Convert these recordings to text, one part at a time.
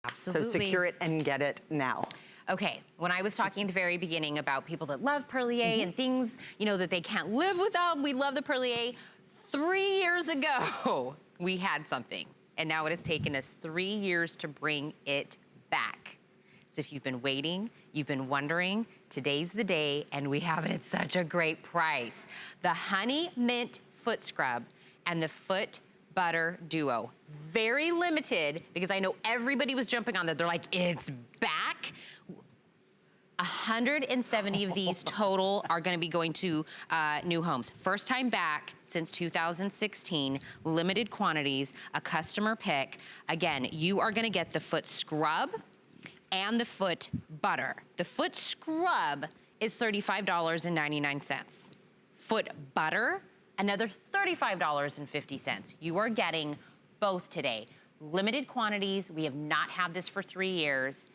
Absolutely. So secure it and get it now. Okay, when I was talking at the very beginning about people that love Perlier and things, you know, that they can't live without, we love the Perlier. 3 years ago, we had something, and now it has taken us 3 years to bring it back. So if you've been waiting, you've been wondering, today's the day, and we have it at such a great price. The Honey Mint Foot Scrub and the Foot Butter Duo. Very limited, because I know everybody was jumping on that. They're like, it's back. 170 of these total are gonna be going to new homes. First time back since 2016, limited quantities, a customer pick. Again, you are gonna get the foot scrub and the foot butter. The foot scrub is $35.99. Foot butter, another $35.50. You are getting both today. Limited quantities, we have not had this for 3 years.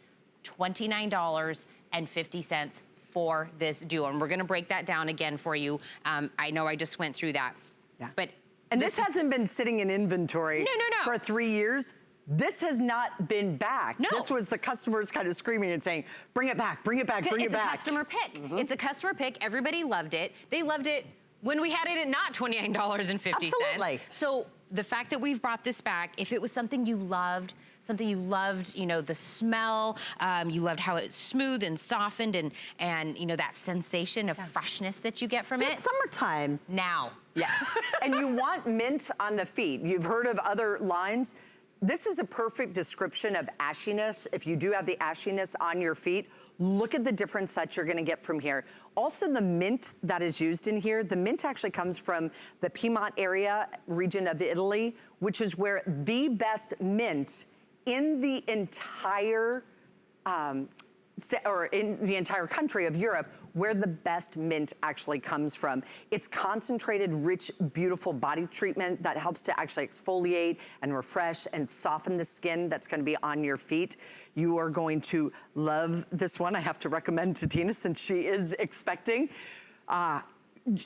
$29.50 for this duo. And we're gonna break that down again for you. I know I just went through that. Yeah. But this hasn't been sitting in inventory for 3 years. This has not been back. No. This was the customers kind of screaming and saying, bring it back, bring it back, bring it back. It's a customer pick. It's a customer pick. Everybody loved it. They loved it when we had it at not $29.50. Absolutely. So the fact that we've brought this back, if it was something you loved, you know, the smell, you loved how it's smooth and softened and you know, that sensation of freshness that you get from it. It's summertime. Now. Yes. And you want mint on the feet. You've heard of other lines. This is a perfect description of ashiness. If you do have the ashiness on your feet, look at the difference that you're gonna get from here. Also, the mint that is used in here, the mint actually comes from the Piedmont area, region of Italy, which is where the best mint in the entire, or in the entire country of Europe, where the best mint actually comes from. It's concentrated, rich, beautiful body treatment that helps to actually exfoliate and refresh and soften the skin that's gonna be on your feet. You are going to love this one. I have to recommend to Tina since she is expecting.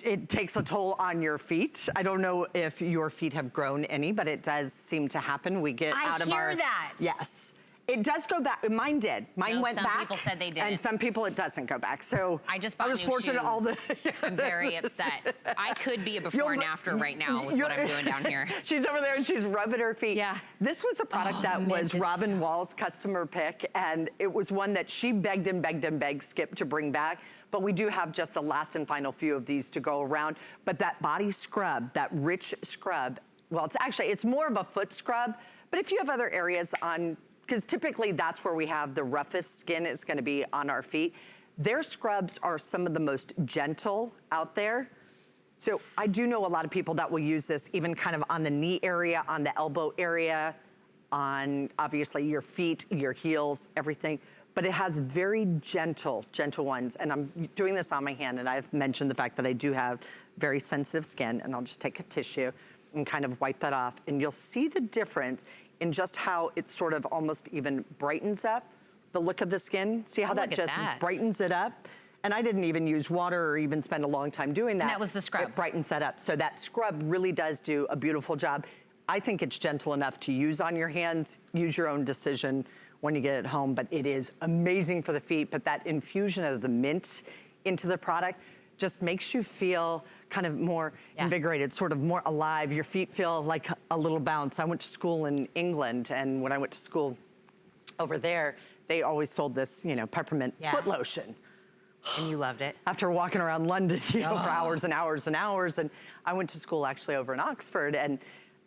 It takes a toll on your feet. I don't know if your feet have grown any, but it does seem to happen. We get out of our— I hear that. Yes. It does go back. Mine did. Mine went back. Some people said they didn't. And some people it doesn't go back. So I just bought was new fortunate shoes. all the I'm very upset. I could be a before and after right now with what I'm doing down here. She's over there and she's rubbing her feet. Yeah. This was a product that was Robin Wall's customer pick, and it was one that she begged and begged and begged Skip to bring back. But we do have just the last and final few of these to go around. But that body scrub, that rich scrub, well, it's more of a foot scrub, but if you have other areas on, because typically that's where we have the roughest skin is gonna be on our feet. Their scrubs are some of the most gentle out there. So I do know a lot of people that will use this even kind of on the knee area, on the elbow area, on obviously your feet, your heels, everything. But it has very gentle ones. And I'm doing this on my hand, and I've mentioned the fact that I do have very sensitive skin, and I'll just take a tissue and kind of wipe that off. And you'll see the difference in just how it sort of almost even brightens up the look of the skin. See how that just brightens it up? And I didn't even use water or even spend a long time doing that. And that was the scrub. It brightens that up. So that scrub really does do a beautiful job. I think it's gentle enough to use on your hands. Use your own decision when you get it home, but it is amazing for the feet. But that infusion of the mint into the product just makes you feel kind of more invigorated, sort of more alive. Your feet feel like a little bounce. I went to school in England, and when I went to school over there, they always sold this, you know, peppermint foot lotion. And you loved it. After walking around London, you know, for hours and hours and hours. And I went to school actually over in Oxford, and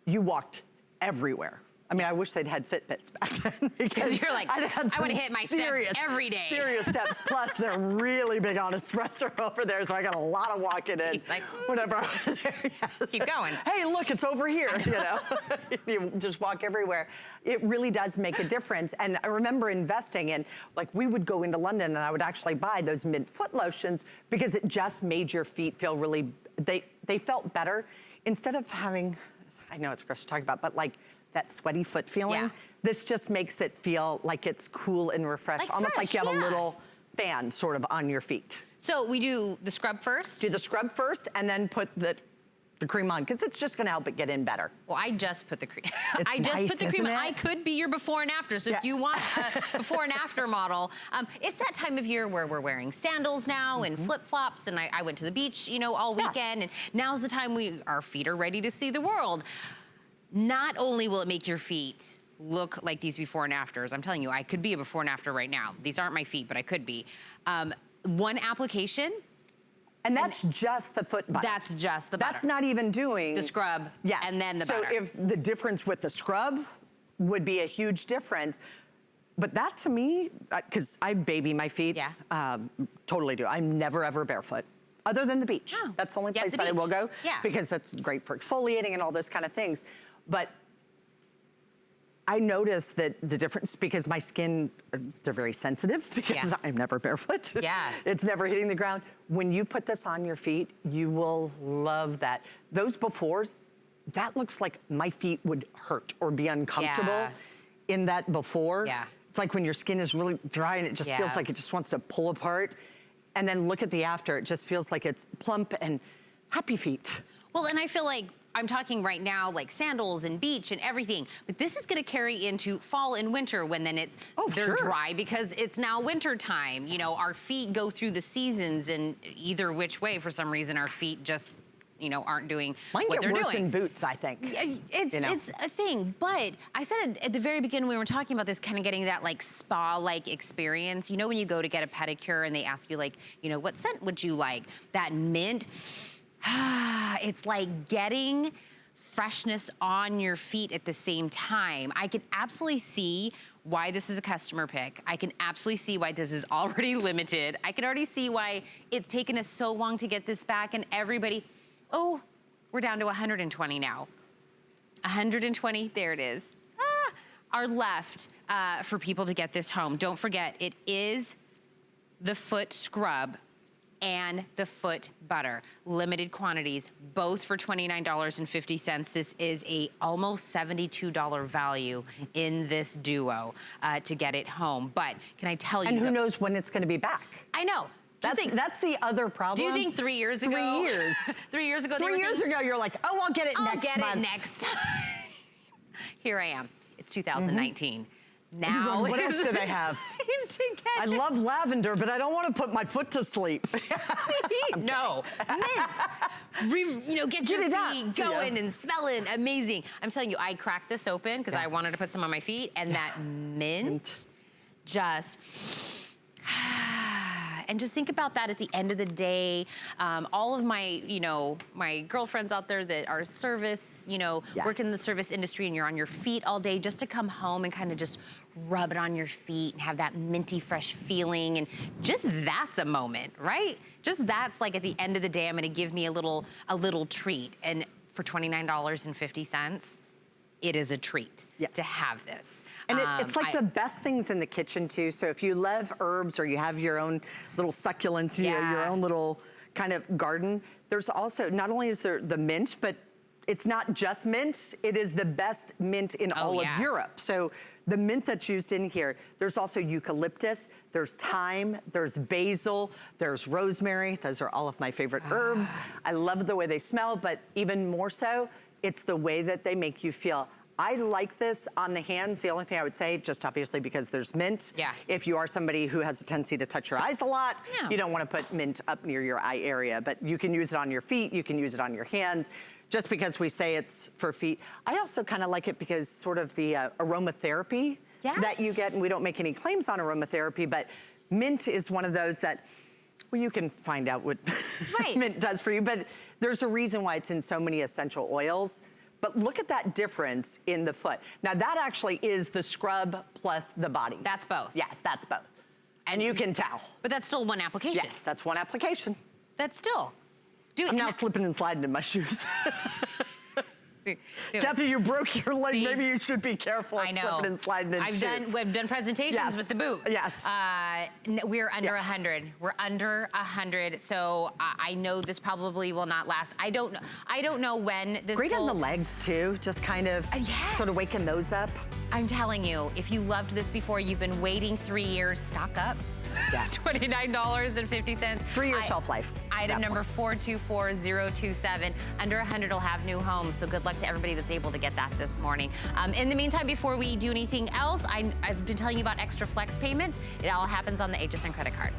you walked everywhere. I mean, I wish they'd had Fitbits back then, because you're like, I would have hit my steps every day. Serious steps. Plus, they're really big on espresso over there, so I got a lot of walking in. Like, whenever I was there. Keep going. Hey, look, it's over here. You know, you just walk everywhere. It really does make a difference. And I remember investing in, like, we would go into London, and I would actually buy those mint foot lotions because it just made your feet feel really. They felt better instead of having. I know it's gross to talk about, but like that sweaty foot feeling, this just makes it feel like it's cool and refreshed, like almost like you have a little fan sort of on your feet. So we do the scrub first? Do the scrub first, and then put the the cream on, because it's just gonna help it get in better. Well, I just put the cream. It's I just nice, put the cream. isn't it? I could be your before and after. So if you want a before and after model, it's that time of year where we're wearing sandals now and flip flops. And I went to the beach, you know, all weekend. And now's the time our feet are ready to see the world. Not only will it make your feet look like these before and afters, I'm telling you, I could be a before and after right now. These aren't my feet, but I could be. One application. And that's just the foot butter. That's just the butter. That's not even doing the scrub. Yes. And then the butter. So if the difference with the scrub would be a huge difference, but that to me, because I baby my feet, totally do. I'm never ever barefoot, other than the beach. Oh. That's the only place that I will go, because that's great for exfoliating and all those kind of things. But I noticed that the difference, because my skin, they're very sensitive, because I'm never barefoot. It's never hitting the ground. When you put this on your feet, you will love that. Those befores, that looks like my feet would hurt or be uncomfortable in that before. It's like when your skin is really dry and it just feels like it just wants to pull apart. And then look at the after, it just feels like it's plump and happy feet. Well, and I feel like I'm talking right now like sandals and beach and everything, but this is gonna carry into fall and winter when then they're dry, because it's now winter time. You know, our feet go through the seasons, and either which way, for some reason, our feet just, you know, aren't doing what they're doing. Mine get worse in boots, I think. It's a thing, but I said at the very beginning, we were talking about this, kind of getting that like spa-like experience. You know, when you go to get a pedicure and they ask you like, you know, what scent would you like? That mint, it's like getting freshness on your feet at the same time. I can absolutely see why this is a customer pick. I can absolutely see why this is already limited. I can already see why it's taken us so long to get this back, and everybody, oh, we're down to 120 now. 120, there it is. Are left for people to get this home. Don't forget, it is the foot scrub and the foot butter. Limited quantities, both for $29.50. This is a almost $72 value in this duo to get it home. But can I tell you— And who knows when it's gonna be back? I know. That's the other problem. Do you think 3 years ago? 3 years. 3 years ago. 3 years ago, you're like, oh, I'll get it next month. I'll get it next time. Here I am. It's 2019. Now, what else do they have? I love lavender, but I don't want to put my foot to sleep. No, mint. You know, get your feet going and smelling amazing. I'm telling you, I cracked this open because I wanted to put some on my feet, and that mint just. And just think about that at the end of the day. All of my, you know, my girlfriends out there that are service, you know, work in the service industry, and you're on your feet all day, just to come home and kind of just rub it on your feet and have that minty fresh feeling, and just that's a moment, right? Just that's like at the end of the day, I'm gonna give me a little treat. And for $29.50, it is a treat to have this. And it's like the best things in the kitchen too. So if you love herbs, or you have your own little succulents, you know, your own little kind of garden, there's also, not only is there the mint, but it's not just mint, it is the best mint in all of Europe. So the mint that's used in here, there's also eucalyptus, there's thyme, there's basil, there's rosemary. Those are all of my favorite herbs. I love the way they smell, but even more so, it's the way that they make you feel. I like this on the hands. The only thing I would say, just obviously because there's mint. If you are somebody who has a tendency to touch your eyes a lot, you don't want to put mint up near your eye area, but you can use it on your feet, you can use it on your hands. Just because we say it's for feet. I also kind of like it because sort of the aromatherapy that you get, and we don't make any claims on aromatherapy, but mint is one of those that, well, you can find out what mint does for you, but there's a reason why it's in so many essential oils. But look at that difference in the foot. Now that actually is the scrub plus the body. That's both. Yes, that's both. And you can tell. But that's still one application. Yes, that's one application. That's still. I'm now slipping and sliding in my shoes. Kathy, you broke your leg. Maybe you should be careful of slipping and sliding in shoes. We've done presentations with the boot. We're under 100. We're under 100. So I know this probably will not last. I don't know when this Great on the legs too. Just kind of sort of waking those up. I'm telling you, if you loved this before, you've been waiting 3 years, stock up. Yeah. $29.50. 3 year shelf life. Item number 424027. Under 100 will have new homes, so good luck to everybody that's able to get that this morning. In the meantime, before we do anything else, I've been telling you about extra flex payments. It all happens on the HSN credit card.